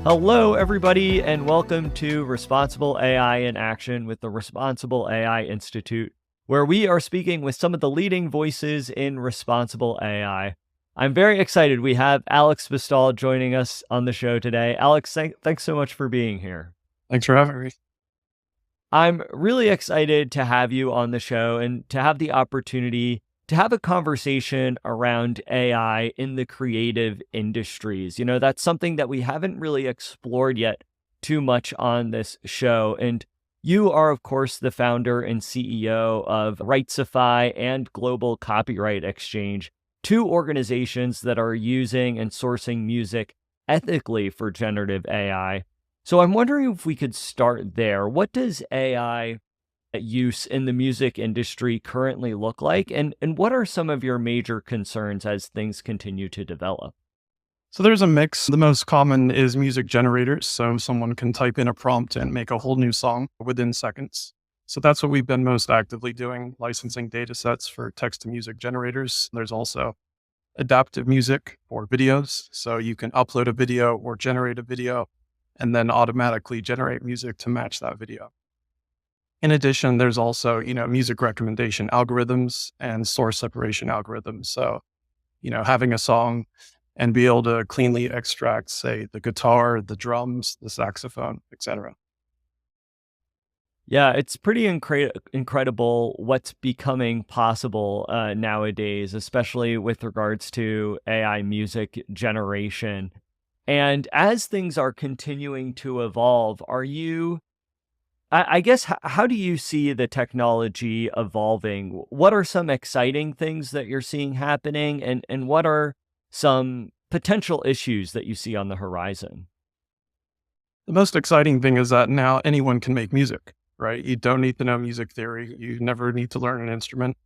Hello, everybody, and welcome to Responsible AI in Action with the Responsible AI Institute, where we are speaking with some of the leading voices in responsible AI. I'm very excited. We have Alex Bestall joining us on the show today. Alex, thanks so much for being here. Thanks for having me. I'm really excited to have you on the show and to have the opportunity to have a conversation around AI in the creative industries. That's something that we haven't really explored yet too much on this show. And you are, of course, the founder and CEO of Rightsify and Global Copyright Exchange, two organizations that are using and sourcing music ethically for generative AI. So I'm wondering if we could start there. What does AI use in the music industry currently look like? And what are some of your major concerns as things continue to develop? So there's a mix. The most common is music generators. So someone can type in a prompt and make a whole new song within seconds. So that's what we've been most actively doing, licensing data sets for text to music generators. There's also adaptive music for videos. So you can upload a video or generate a video and then automatically generate music to match that video. In addition, there's also, music recommendation algorithms and source separation algorithms. So, having a song and be able to cleanly extract, say, the guitar, the drums, the saxophone, etc. Yeah, it's pretty incredible what's becoming possible nowadays, especially with regards to AI music generation. And as things are continuing to evolve, I guess, how do you see the technology evolving? What are some exciting things that you're seeing happening, and what are some potential issues that you see on the horizon? The most exciting thing is that now anyone can make music, right? You don't need to know music theory. You never need to learn an instrument.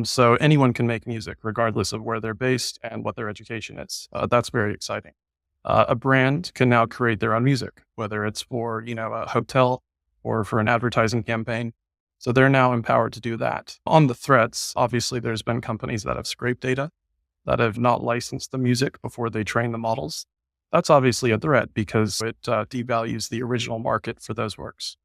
So anyone can make music, regardless of where they're based and what their education is. That's very exciting. A brand can now create their own music, whether it's for, a hotel or for an advertising campaign. So they're now empowered to do that. On the threats, obviously, there's been companies that have scraped data, that have not licensed the music before they train the models. That's obviously a threat because it devalues the original market for those works.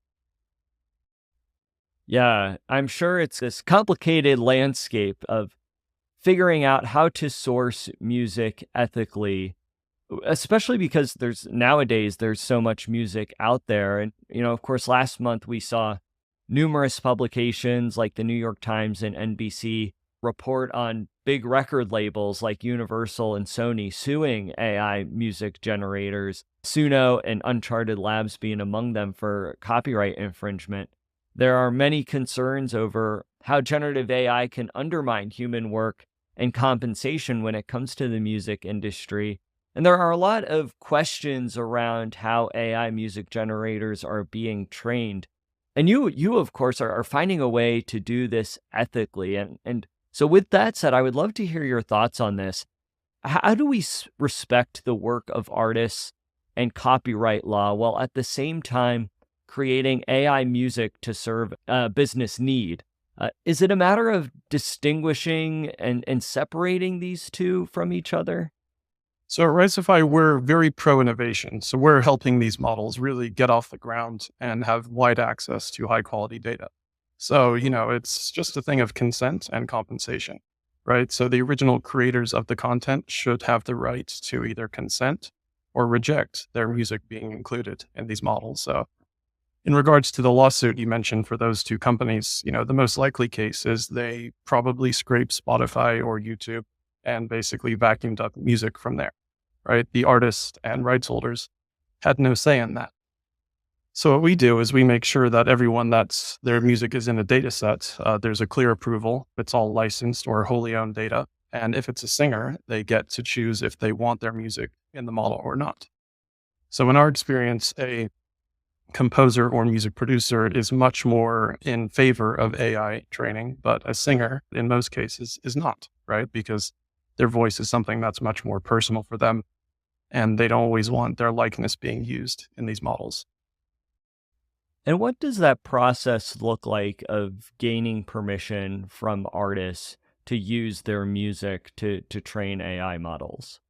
Yeah, I'm sure it's this complicated landscape of figuring out how to source music ethically, especially because there's so much music out there. And, of course, last month we saw numerous publications like the New York Times and NBC report on big record labels like Universal and Sony suing AI music generators, Suno and Uncharted Labs being among them for copyright infringement. There are many concerns over how generative AI can undermine human work and compensation when it comes to the music industry. And there are a lot of questions around how AI music generators are being trained. And you of course, are finding a way to do this ethically. And so with that said, I would love to hear your thoughts on this. How do we respect the work of artists and copyright law while at the same time creating AI music to serve a business need? Is it a matter of distinguishing and separating these two from each other? So at Rightsify, we're very pro innovation. So we're helping these models really get off the ground and have wide access to high quality data. So, it's just a thing of consent and compensation, right? So the original creators of the content should have the right to either consent or reject their music being included in these models. So in regards to the lawsuit you mentioned for those two companies, the most likely case is they probably scraped Spotify or YouTube and basically vacuumed up music from there, right? The artists and rights holders had no say in that. So what we do is we make sure that everyone that's their music is in a data set, there's a clear approval. It's all licensed or wholly owned data. And if it's a singer, they get to choose if they want their music in the model or not. So in our experience, a composer or music producer is much more in favor of AI training, but a singer in most cases is not, right? Because their voice is something that's much more personal for them, and they don't always want their likeness being used in these models. And what does that process look like of gaining permission from artists to use their music to train AI models?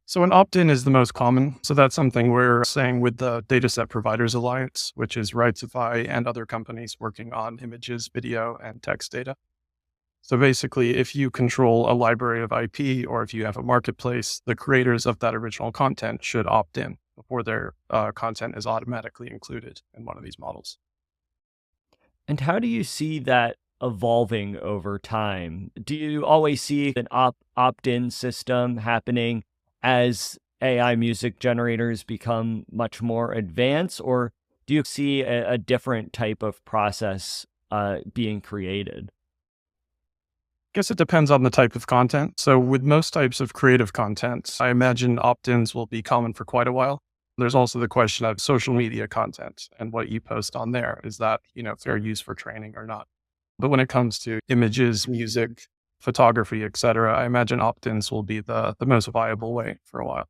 So an opt-in is the most common. So that's something we're saying with the Dataset Providers Alliance, which is Rightsify and other companies working on images, video, and text data. So basically, if you control a library of IP or if you have a marketplace, the creators of that original content should opt in before their content is automatically included in one of these models. And how do you see that evolving over time? Do you always see an opt-in system happening as AI music generators become much more advanced, or do you see a different type of process being created? Guess it depends on the type of content. So with most types of creative content, I imagine opt-ins will be common for quite a while. There's also the question of social media content and what you post on there. Is that, fair use for training or not? But when it comes to images, music, photography, etc., I imagine opt-ins will be the most viable way for a while.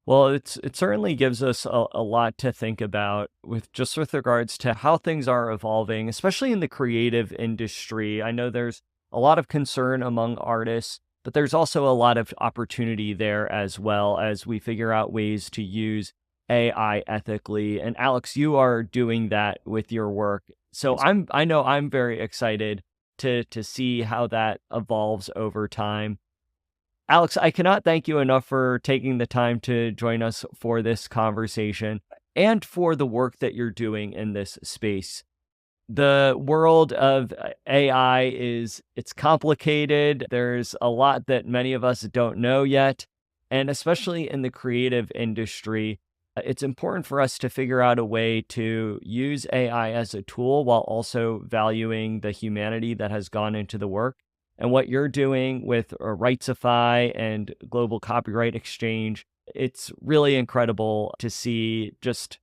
Well, it certainly gives us a lot to think about with regards to how things are evolving, especially in the creative industry. I know there's a lot of concern among artists, but there's also a lot of opportunity there as well as we figure out ways to use AI ethically. And Alex, you are doing that with your work. So I know I'm very excited to see how that evolves over time. Alex, I cannot thank you enough for taking the time to join us for this conversation and for the work that you're doing in this space. The world of AI it's complicated. There's a lot that many of us don't know yet, and especially in the creative industry, it's important for us to figure out a way to use AI as a tool while also valuing the humanity that has gone into the work. And what you're doing with Rightsify and Global Copyright Exchange, it's really incredible to see just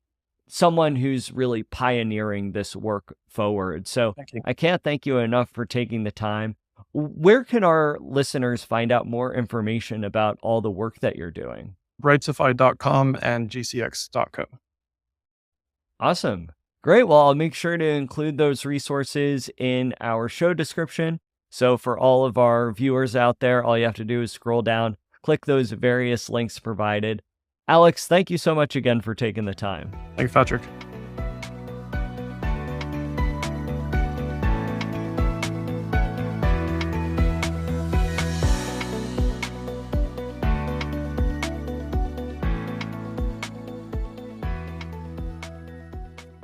someone who's really pioneering this work forward. So Thank you. I can't thank you enough for taking the time. Where can our listeners find out more information about all the work that you're doing? Rightsify.com and gcx.co. Awesome. Great. Well, I'll make sure to include those resources in our show description. So for all of our viewers out there, all you have to do is scroll down, click those various links provided. Alex, thank you so much again for taking the time. Thanks, Patrick.